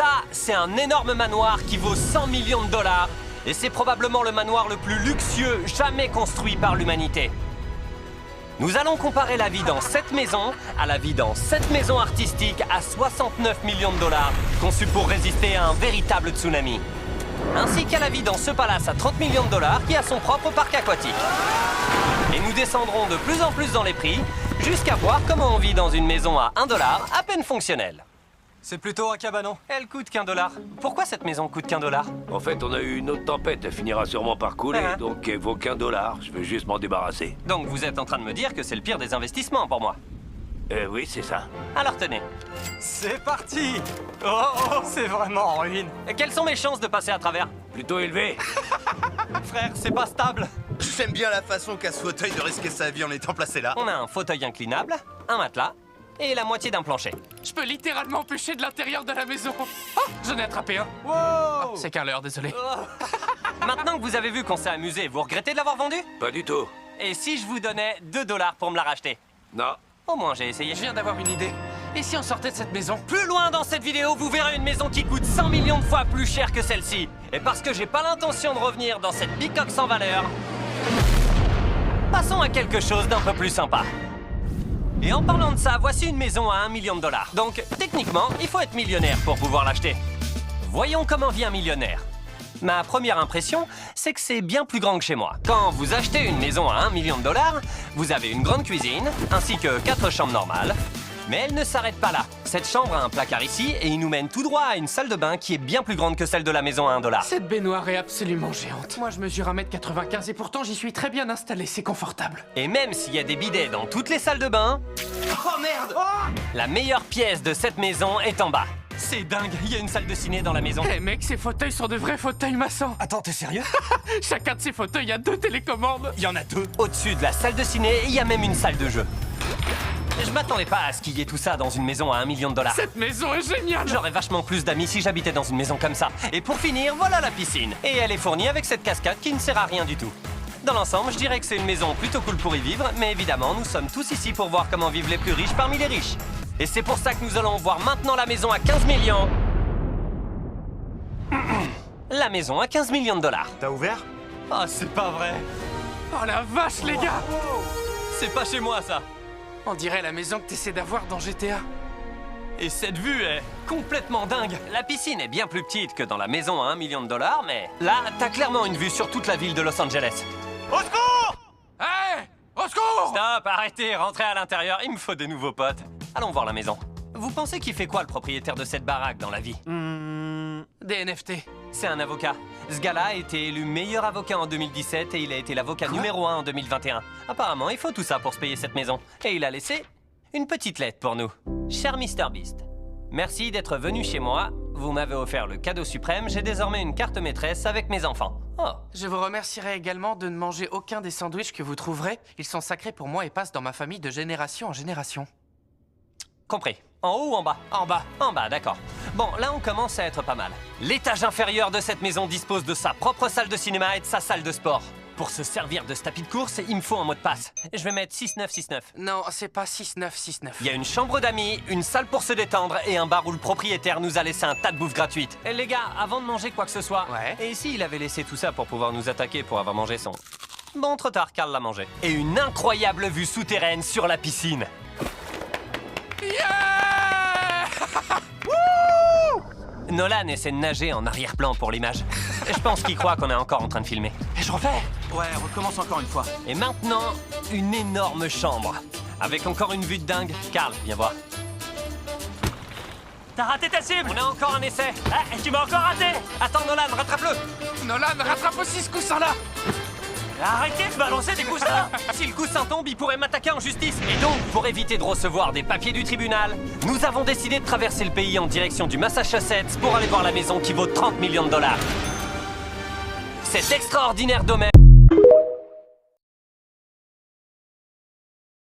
Ça, c'est un énorme manoir qui vaut 100 millions de dollars. Et c'est probablement le manoir le plus luxueux jamais construit par l'humanité. Nous allons comparer la vie dans cette maison à la vie dans cette maison artistique à 69 millions de dollars, conçue pour résister à un véritable tsunami. Ainsi qu'à la vie dans ce palace à 30 millions de dollars qui a son propre parc aquatique. Et nous descendrons de plus en plus dans les prix, jusqu'à voir comment on vit dans une maison à 1 dollar à peine fonctionnelle. C'est plutôt un cabanon. Elle coûte qu'1 dollar. Pourquoi cette maison coûte qu'1 dollar? En fait, on a eu une autre tempête, elle finira sûrement par couler, Ah. donc elle vaut qu'1 dollar. Je veux juste m'en débarrasser. Donc vous êtes en train de me dire que c'est le pire des investissements pour moi. Oui, c'est ça. Alors tenez. C'est parti. Oh, c'est vraiment en ruine. Quelles sont mes chances de passer à travers? Plutôt élevé. Frère, c'est pas stable. J'aime bien la façon qu'a ce fauteuil de risquer sa vie en étant placé là. On a un fauteuil inclinable, un matelas et la moitié d'un plancher. Je peux littéralement pêcher de l'intérieur de la maison. Oh, j'en ai attrapé un. Wow. C'est qu'un leurre, désolé. Maintenant que vous avez vu qu'on s'est amusé, vous regrettez de l'avoir vendu? Pas du tout. Et si je vous donnais 2 dollars pour me la racheter? Non. Au moins j'ai essayé. Je viens d'avoir une idée. Et si on sortait de cette maison? Plus loin dans cette vidéo, vous verrez une maison qui coûte 100 millions de fois plus cher que celle-ci. Et parce que j'ai pas l'intention de revenir dans cette bicoque sans valeur, passons à quelque chose d'un peu plus sympa. Et en parlant de ça, voici une maison à 1 million de dollars. Donc, techniquement, il faut être millionnaire pour pouvoir l'acheter. Voyons comment vit un millionnaire. Ma première impression, c'est que c'est bien plus grand que chez moi. Quand vous achetez une maison à 1 million de dollars, vous avez une grande cuisine, ainsi que 4 chambres normales. Mais elle ne s'arrête pas là. Cette chambre a un placard ici et il nous mène tout droit à une salle de bain qui est bien plus grande que celle de la maison à 1 dollar. Cette baignoire est absolument géante. Moi, je mesure 1m95 et pourtant, j'y suis très bien installé. C'est confortable. Et même s'il y a des bidets dans toutes les salles de bain, Oh merde. la meilleure pièce de cette maison est en bas. C'est dingue, il y a une salle de ciné dans la maison. Eh mec, ces fauteuils sont de vrais fauteuils maçons. Attends, t'es sérieux? Chacun de ces fauteuils a 2 télécommandes. Il y en a 2. Au-dessus de la salle de ciné, il y a même une salle de jeu. Je m'attendais pas à ce qu'il y ait tout ça dans une maison à 1 million de dollars. Cette maison est géniale. J'aurais vachement plus d'amis si j'habitais dans une maison comme ça. Et pour finir, voilà la piscine. Et elle est fournie avec cette cascade qui ne sert à rien du tout. Dans l'ensemble, je dirais que c'est une maison plutôt cool pour y vivre, mais évidemment, nous sommes tous ici pour voir comment vivent les plus riches parmi les riches. Et c'est pour ça que nous allons voir maintenant la maison à 15 millions. La maison à 15 millions de dollars. T'as ouvert? Oh, c'est pas vrai. Oh la vache, les gars. C'est pas chez moi, ça. On dirait la maison que t'essaies d'avoir dans GTA. Et cette vue est complètement dingue. La piscine est bien plus petite que dans la maison à 1 million de dollars, mais là, t'as clairement une vue sur toute la ville de Los Angeles. Au secours! Hé, au secours. Stop, arrêtez, rentrez à l'intérieur, il me faut des nouveaux potes. Allons voir la maison. Vous pensez qu'il fait quoi le propriétaire de cette baraque dans la vie? Des NFT. C'est un avocat. Ce gars-là a été élu meilleur avocat en 2017 et il a été l'avocat numéro 1 en 2021. Apparemment, il faut tout ça pour se payer cette maison. Et il a laissé une petite lettre pour nous. Cher Mr Beast, merci d'être venu chez moi. Vous m'avez offert le cadeau suprême. J'ai désormais une carte maîtresse avec mes enfants. Oh, Je vous remercierai également de ne manger aucun des sandwichs que vous trouverez. Ils sont sacrés pour moi et passent dans ma famille de génération en génération. compris. En haut ou en bas? En bas. En bas, d'accord. Bon, là, on commence à être pas mal. L'étage inférieur de cette maison dispose de sa propre salle de cinéma et de sa salle de sport. Pour se servir de ce tapis de course, il me faut un mot de passe. Je vais mettre 6969. Non, c'est pas 6969. Il y a une chambre d'amis, une salle pour se détendre et un bar où le propriétaire nous a laissé un tas de bouffe gratuite. Et les gars, avant de manger quoi que ce soit... Ouais. Et ici, il avait laissé tout ça pour pouvoir nous attaquer pour avoir mangé son... Bon, trop tard, Carl l'a mangé. Et une incroyable vue souterraine sur la piscine. Yeah. Nolan essaie de nager en arrière-plan pour l'image. Je pense qu'il croit qu'on est encore en train de filmer. Et je refais. Ouais, recommence encore une fois. Et maintenant, une énorme chambre. Avec encore une vue de dingue. Carl, viens voir. T'as raté ta cible! On a encore un essai. Ah, et tu m'as encore raté! Attends, Nolan, rattrape-le! Nolan, rattrape aussi ce coussin-là. Arrêtez de balancer des coussins! Si le coussin tombe, il pourrait m'attaquer en justice. Et donc, pour éviter de recevoir des papiers du tribunal, nous avons décidé de traverser le pays en direction du Massachusetts pour aller voir la maison qui vaut 30 millions de dollars. Cet extraordinaire domaine...